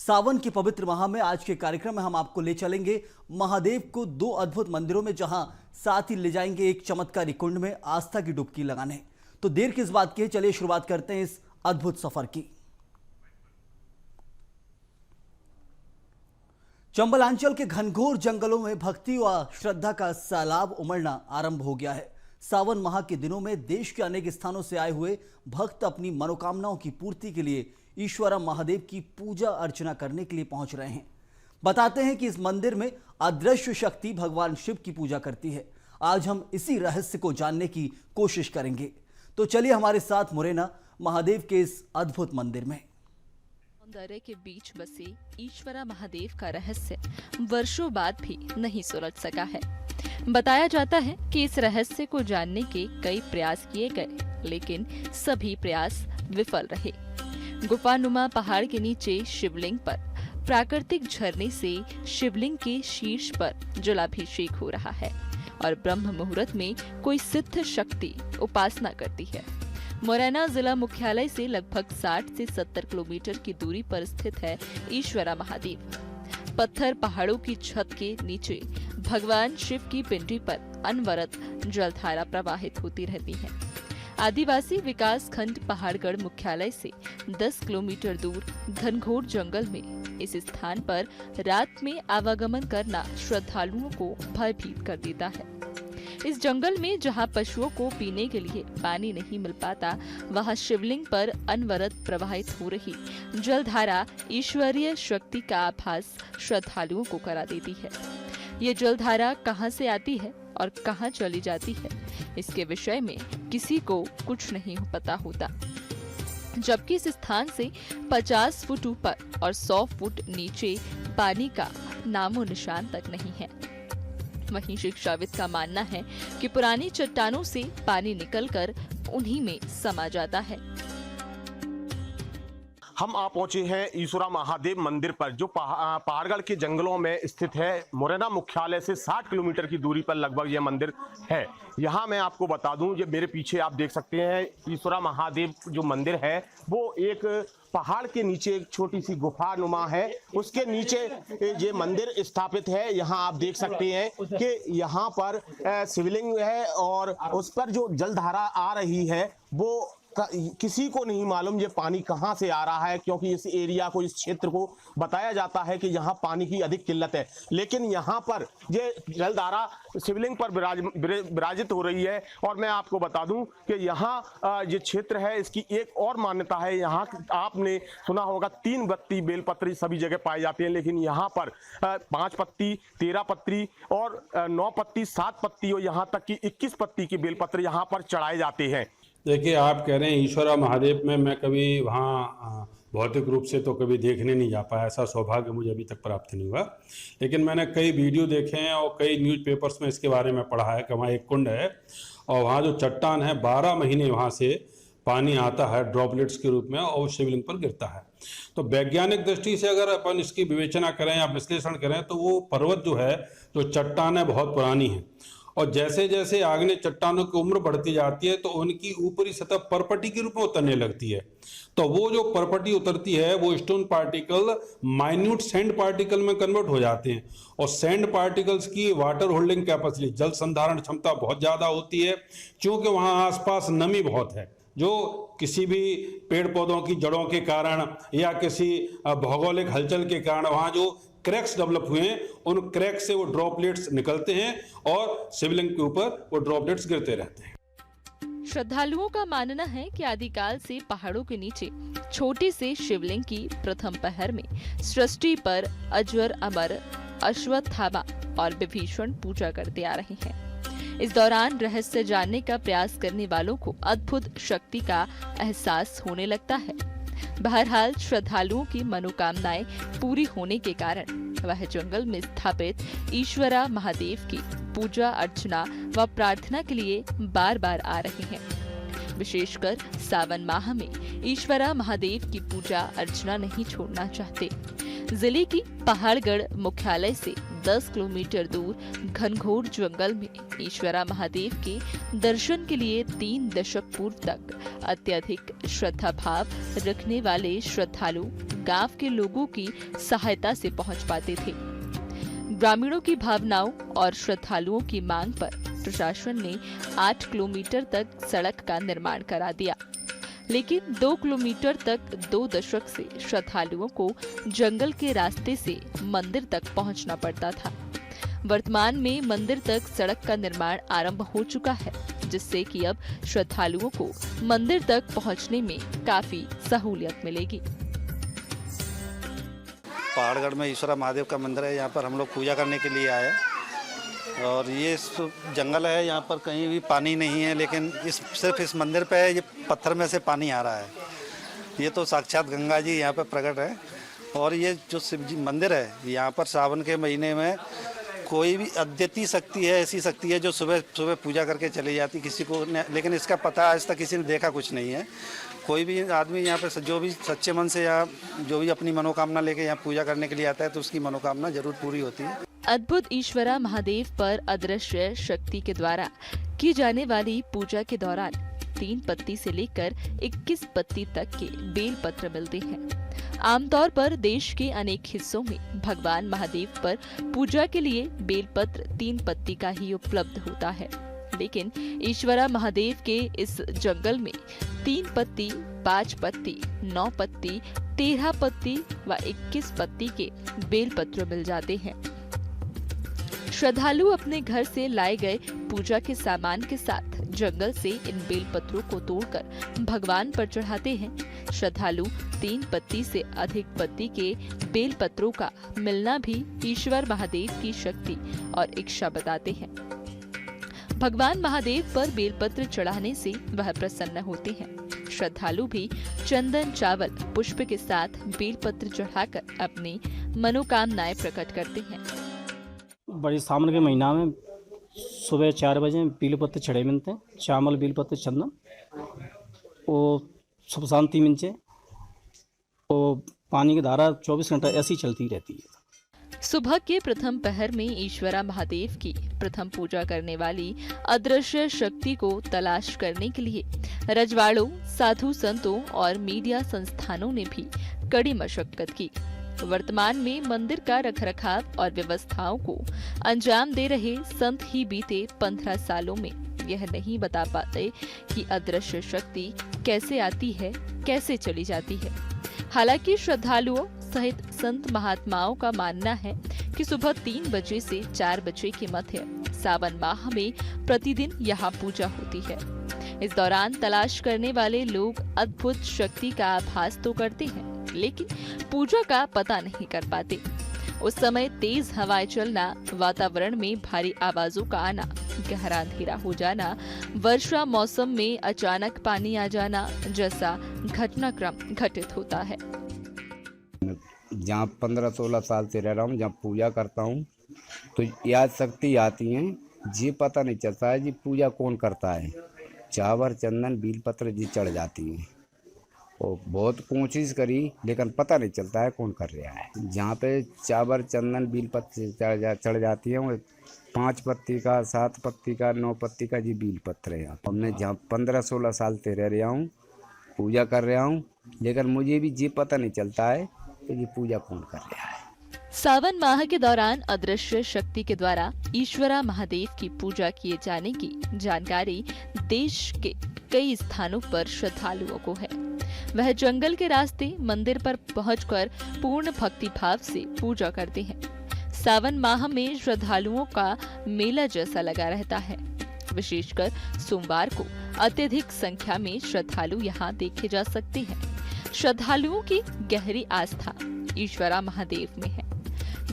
सावन के पवित्र माह में आज के कार्यक्रम में हम आपको ले चलेंगे महादेव को दो अद्भुत मंदिरों में, जहां साथ ही ले जाएंगे एक चमत्कारी कुंड में आस्था की डुबकी लगाने। तो देर किस बात की है, चलिए शुरुआत करते हैं इस अद्भुत सफर की। चंबलांचल के घनघोर जंगलों में भक्ति व श्रद्धा का सैलाब उमड़ना आरंभ हो गया है। सावन माह के दिनों में देश के अनेक स्थानों से आए हुए भक्त अपनी मनोकामनाओं की पूर्ति के लिए ईश्वरा महादेव की पूजा अर्चना करने के लिए पहुंच रहे हैं। बताते हैं कि इस मंदिर में अदृश्य शक्ति भगवान शिव की पूजा करती है। आज हम इसी रहस्य को जानने की कोशिश करेंगे। तो चलिए हमारे साथ मुरैना महादेव के इस अद्भुत मंदिर में। सौंदर्य के बीच बसे ईश्वरा महादेव का रहस्य वर्षों बाद भी नहीं सुलझ सका है। बताया जाता है कि इस रहस्य को जानने के कई प्रयास किए गए, लेकिन सभी प्रयास विफल रहे। गुफानुमा पहाड़ के नीचे शिवलिंग पर प्राकृतिक झरने से शिवलिंग के शीर्ष पर जलाभिषेक हो रहा है और ब्रह्म मुहूर्त में कोई सिद्ध शक्ति उपासना करती है। मुरैना जिला मुख्यालय से लगभग 60 से 70 किलोमीटर की दूरी पर स्थित है ईश्वरा महादेव। पत्थर पहाड़ों की छत के नीचे भगवान शिव की पिंडी पर अनवरत जलधारा प्रवाहित होती रहती है। आदिवासी विकास खंड पहाड़गढ़ मुख्यालय से 10 किलोमीटर दूर घनघोर जंगल में इस स्थान पर रात में आवागमन करना श्रद्धालुओं को भयभीत कर देता है। इस जंगल में जहां पशुओं को पीने के लिए पानी नहीं मिल पाता, वहां शिवलिंग पर अनवरत प्रवाहित हो रही जलधारा ईश्वरीय शक्ति का आभास श्रद्धालुओं को करा देती है। ये जलधारा कहां से आती है और कहां चली जाती है, इसके विषय में किसी को कुछ नहीं पता होता, जबकि इस स्थान से 50 फुट ऊपर और 100 फुट नीचे पानी का नामो निशान तक नहीं है। वहीं शिक्षाविद का मानना है कि पुरानी चट्टानों से पानी निकलकर उन्हीं में समा जाता है। हम आ पहुंचे हैं ईश्वरा महादेव मंदिर पर, जो पहाड़गढ़ के जंगलों में स्थित है। मुरैना मुख्यालय से 60 किलोमीटर की दूरी पर लगभग यह मंदिर है। यहाँ मैं आपको बता दूं, ये मेरे पीछे आप देख सकते हैं ईश्वरा महादेव जो मंदिर है वो एक पहाड़ के नीचे एक छोटी सी गुफा नुमा है, उसके नीचे ये मंदिर स्थापित है। यहाँ आप देख सकते हैं कि यहाँ पर शिवलिंग है और उस पर जो जलधारा आ रही है वो किसी को नहीं मालूम ये पानी कहां से आ रहा है, क्योंकि इस एरिया को, इस क्षेत्र को बताया जाता है कि यहाँ पानी की अधिक किल्लत है। लेकिन यहाँ पर ये जलधारा शिवलिंग पर विराजित हो रही है। और मैं आपको बता दूं कि यहाँ ये क्षेत्र है, इसकी एक और मान्यता है। यहाँ आपने सुना होगा 3 पत्ती बेलपत्री सभी जगह पाई जाती है, लेकिन यहाँ पर 5 पत्ती, 13 पत्ती और 9 पत्ती, 7 पत्ती और यहाँ तक की 21 पत्ती की बेलपत्र यहाँ पर चढ़ाए जाते हैं। देखिए, आप कह रहे हैं ईश्वरा महादेव में मैं कभी वहाँ भौतिक रूप से तो कभी देखने नहीं जा पाया, ऐसा सौभाग्य मुझे अभी तक प्राप्त नहीं हुआ। लेकिन मैंने कई वीडियो देखे हैं और कई न्यूज़पेपर्स में इसके बारे में पढ़ा है कि वहाँ एक कुंड है और वहाँ जो चट्टान है 12 महीने वहाँ से पानी आता है ड्रॉपलेट्स के रूप में और शिवलिंग पर गिरता है। तो वैज्ञानिक दृष्टि से अगर अपन इसकी विवेचना करें या विश्लेषण करें तो वो पर्वत जो है, जो चट्टान है, बहुत पुरानी है और जैसे जैसे आग्नेय चट्टानों की उम्र बढ़ती जाती है तो उनकी ऊपरी सतह परपटी के रूप में उतरने लगती है। तो वो जो परपटी उतरती है वो stone particle minute sand particle में कन्वर्ट हो जाते हैं और सैंड पार्टिकल्स की वाटर होल्डिंग कैपेसिटी, जल संधारण क्षमता बहुत ज़्यादा होती है, क्योंकि वहाँ आसपास नमी बहुत है, जो किसी भी पेड़ पौधों की जड़ों के कारण या किसी भौगोलिक हलचल के कारण वहाँ जो क्रैक्स डेवलप हुए हैं, उन क्रैक से वो ड्रॉपलेट्स निकलते हैं और शिवलिंग के ऊपर वो ड्रॉपलेट्स गिरते रहते हैं। श्रद्धालुओं का मानना है कि आदिकाल से पहाड़ों के नीचे छोटी से शिवलिंग की प्रथम पहर में सृष्टि पर अजर अमर अश्वत्थामा और विभीषण पूजा करते आ रहे हैं। इस दौरान रहस्य जानने का प्रयास करने वालों को अद्भुत शक्ति का एहसास होने लगता है। बहरहाल श्रद्धालुओं की मनोकामनाएं पूरी होने के कारण वह जंगल में स्थापित ईश्वरा महादेव की पूजा अर्चना व प्रार्थना के लिए बार बार आ रहे हैं। विशेषकर सावन माह में ईश्वरा महादेव की पूजा अर्चना नहीं छोड़ना चाहते। जिले की पहाड़गढ़ मुख्यालय से 10 किलोमीटर दूर घनघोर जंगल में ईश्वरा महादेव के दर्शन के लिए 3 दशक पूर्व तक अत्यधिक श्रद्धा भाव रखने वाले श्रद्धालु गांव के लोगों की सहायता से पहुंच पाते थे। ग्रामीणों की भावनाओं और श्रद्धालुओं की मांग पर प्रशासन ने 8 किलोमीटर तक सड़क का निर्माण करा दिया, लेकिन 2 किलोमीटर तक 2 दशक से श्रद्धालुओं को जंगल के रास्ते से मंदिर तक पहुंचना पड़ता था। वर्तमान में मंदिर तक सड़क का निर्माण आरंभ हो चुका है, जिससे कि अब श्रद्धालुओं को मंदिर तक पहुंचने में काफी सहूलियत मिलेगी। पहाड़गढ़ में ईश्वरा महादेव का मंदिर है। यहाँ पर हम लोग पूजा करने के लिए आए और ये जंगल है, यहाँ पर कहीं भी पानी नहीं है, लेकिन सिर्फ इस मंदिर पे ये पत्थर में से पानी आ रहा है। ये तो साक्षात गंगा जी यहाँ पर प्रकट है। और ये जो शिव जी मंदिर है, यहाँ पर सावन के महीने में कोई भी अद्वितीय शक्ति है, ऐसी शक्ति है जो सुबह सुबह पूजा करके चली जाती किसी को, लेकिन इसका पता आज तक किसी ने देखा कुछ नहीं है। कोई भी आदमी यहाँ पे जो भी सच्चे मन से या जो भी अपनी मनोकामना लेके यहाँ पूजा करने के लिए आता है तो उसकी मनोकामना जरूर पूरी होती है। अद्भुत ईश्वरा महादेव पर अदृश्य शक्ति के द्वारा की जाने वाली पूजा के दौरान 3 पत्ती से लेकर 21 पत्ती तक के बेल पत्र मिलते हैं। आमतौर पर देश के अनेक हिस्सों में भगवान महादेव पर पूजा के लिए बेलपत्र 3 पत्ती का ही उपलब्ध होता है, लेकिन ईश्वरा महादेव के इस जंगल में 3 पत्ती, 5 पत्ती, 9 पत्ती, 13 पत्ती व 21 पत्ती के बेलपत्र मिल जाते हैं। श्रद्धालु अपने घर से लाए गए पूजा के सामान के साथ जंगल से इन बेलपत्रों को तोड़कर भगवान पर चढ़ाते हैं। श्रद्धालु 3 पत्ती से अधिक पत्ती के बेलपत्रों का मिलना भी ईश्वर महादेव की शक्ति और इच्छा बताते हैं। भगवान महादेव पर बेलपत्र चढ़ाने से वह प्रसन्न होते हैं। श्रद्धालु भी चंदन, चावल, पुष्प के साथ बेलपत्र चढ़ाकर अपनी मनोकामनाएं प्रकट करते हैं। बड़ी सावन के महीना में सुबह 4 बजे बेलपत्र चढ़े मिलते हैं। चावल, बेलपत्र, चंदन, वो सुख शांति मिलते। वो पानी की धारा 24 घंटा ऐसी चलती रहती है। सुबह के प्रथम पहर में ईश्वरा महादेव की प्रथम पूजा करने वाली अदृश्य शक्ति को तलाश करने के लिए रजवाड़ों, साधु संतों और मीडिया संस्थानों ने भी कड़ी मशक्कत की। वर्तमान में मंदिर का रखरखाव और व्यवस्थाओं को अंजाम दे रहे संत ही बीते 15 सालों में यह नहीं बता पाते कि अदृश्य शक्ति कैसे आती है, कैसे चली जाती है। हालांकि श्रद्धालुओं सहित संत महात्माओं का मानना है कि सुबह 3 बजे से 4 बजे के मध्य सावन माह में प्रतिदिन यहाँ पूजा होती है। इस दौरान तलाश करने वाले लोग अद्भुत शक्ति का आभास तो करते हैं, लेकिन पूजा का पता नहीं कर पाते। उस समय तेज हवाएं चलना, वातावरण में भारी आवाजों का आना, गहरा अंधेरा हो जाना, वर्षा मौसम में अचानक पानी आ जाना जैसा घटनाक्रम घटित होता है। जहाँ 15-16 साल से रह रहा हूँ, जहाँ पूजा करता हूँ तो याद शक्ति आती है। जी पता नहीं चलता है जी पूजा कौन करता है। चावल, चंदन, बेलपत्र जी चढ़ जाती है और बहुत कोशिश करी लेकिन पता नहीं चलता है कौन कर रहा है। जहाँ पे चावल, चंदन, बेलपत्र चढ़ जाती है वो 5 पत्ती का, 7 पत्ती का, 9 पत्ती का जी बेलपत्र है। हमने जहाँ 15-16 साल से रह रहा हूँ, पूजा कर रहा हूँ, लेकिन मुझे भी जी पता नहीं चलता है कि ये पूजा कौन कर रहा है। सावन माह के दौरान अदृश्य शक्ति के द्वारा ईश्वरा महादेव की पूजा किए जाने की जानकारी देश के कई स्थानों पर श्रद्धालुओं को है। वह जंगल के रास्ते मंदिर पर पहुंचकर पूर्ण भक्ति भाव से पूजा करते हैं। सावन माह में श्रद्धालुओं का मेला जैसा लगा रहता है। विशेषकर सोमवार को अत्यधिक संख्या में श्रद्धालु यहाँ देखे जा सकते हैं। श्रद्धालुओं की गहरी आस्था ईश्वरा महादेव में है।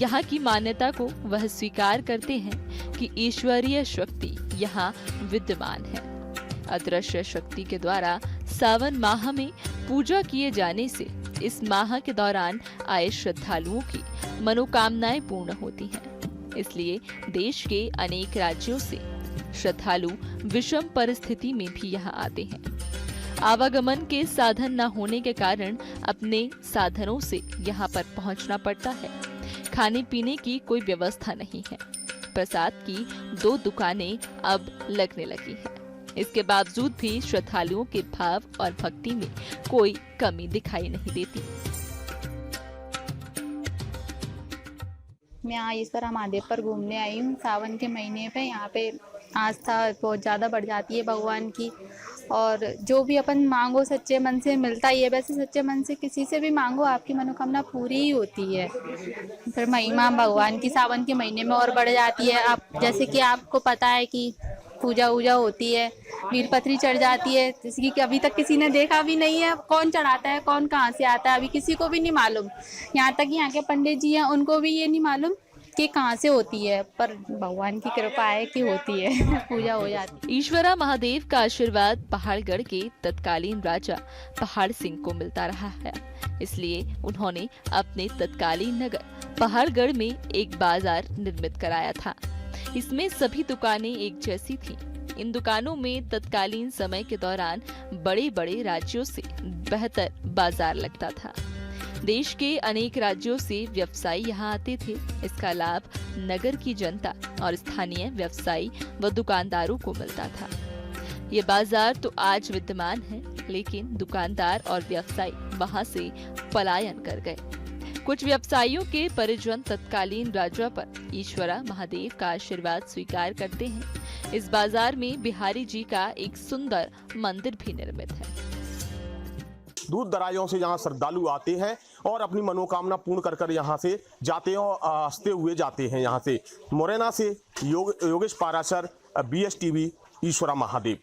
यहाँ की मान्यता को वह स्वीकार करते हैं कि ईश्वरीय शक्ति यहाँ विद्यमान है। अदृश्य शक्ति के द्वारा सावन माह में पूजा किए जाने से इस माह के दौरान आए श्रद्धालुओं की मनोकामनाएं पूर्ण होती हैं। इसलिए देश के अनेक राज्यों से श्रद्धालु विषम परिस्थिति में भी यहाँ आते हैं। आवागमन के साधन न होने के कारण अपने साधनों से यहाँ पर पहुँचना पड़ता है। खाने पीने की कोई व्यवस्था नहीं है। प्रसाद की 2 दुकानें अब लगने लगी हैं। इसके बावजूद भी श्रद्धालुओं के भाव और भक्ति में कोई कमी दिखाई नहीं देती। मैं यहाँ ईश्वरा महादेव पर घूमने आई हूँ। सावन के महीने पे यहाँ पे आस्था बहुत ज़्यादा बढ़ जाती है भगवान की, और जो भी अपन मांगो सच्चे मन से मिलता ही है। वैसे सच्चे मन से किसी से भी मांगो आपकी मनोकामना पूरी ही होती है। फिर महिमा भगवान की सावन के महीने में और बढ़ जाती है। आप जैसे कि आपको पता है कि पूजा वूजा होती है, बीलपत्री चढ़ जाती है, जिसकी कि अभी तक किसी ने देखा भी नहीं है। कौन चढ़ाता है, कौन कहाँ से आता है, अभी किसी को भी नहीं मालूम। यहाँ तक यहाँ के पंडित जी हैं, उनको भी ये नहीं मालूम कि कहाँ से होती है, पर भगवान की कृपा है कि होती है पूजा हो जाती है। ईश्वरा महादेव का आशीर्वाद पहाड़गढ़ के तत्कालीन राजा पहाड़ सिंह को मिलता रहा है, इसलिए उन्होंने अपने तत्कालीन नगर पहाड़गढ़ में एक बाजार निर्मित कराया था। इसमें सभी दुकानें एक जैसी थीं। इन दुकानों में तत्कालीन समय के दौरान बड़े बड़े राज्यों से बेहतर बाजार लगता था। देश के अनेक राज्यों से व्यवसायी यहाँ आते थे। इसका लाभ नगर की जनता और स्थानीय व्यवसायी व दुकानदारों को मिलता था। ये बाजार तो आज विद्यमान है, लेकिन दुकानदार और व्यवसायी वहाँ से पलायन कर गए। कुछ व्यवसायियों के परिजन तत्कालीन राजा पर ईश्वरा महादेव का आशीर्वाद स्वीकार करते हैं। इस बाजार में बिहारी जी का एक सुंदर मंदिर भी निर्मित है। दूर दराजों से यहाँ श्रद्धालु आते हैं और अपनी मनोकामना पूर्ण कर कर यहाँ से जाते हैं और हंसते हुए जाते हैं। यहाँ से मुरैना से योगेश पाराशर, BSTV, ईश्वरा महादेव।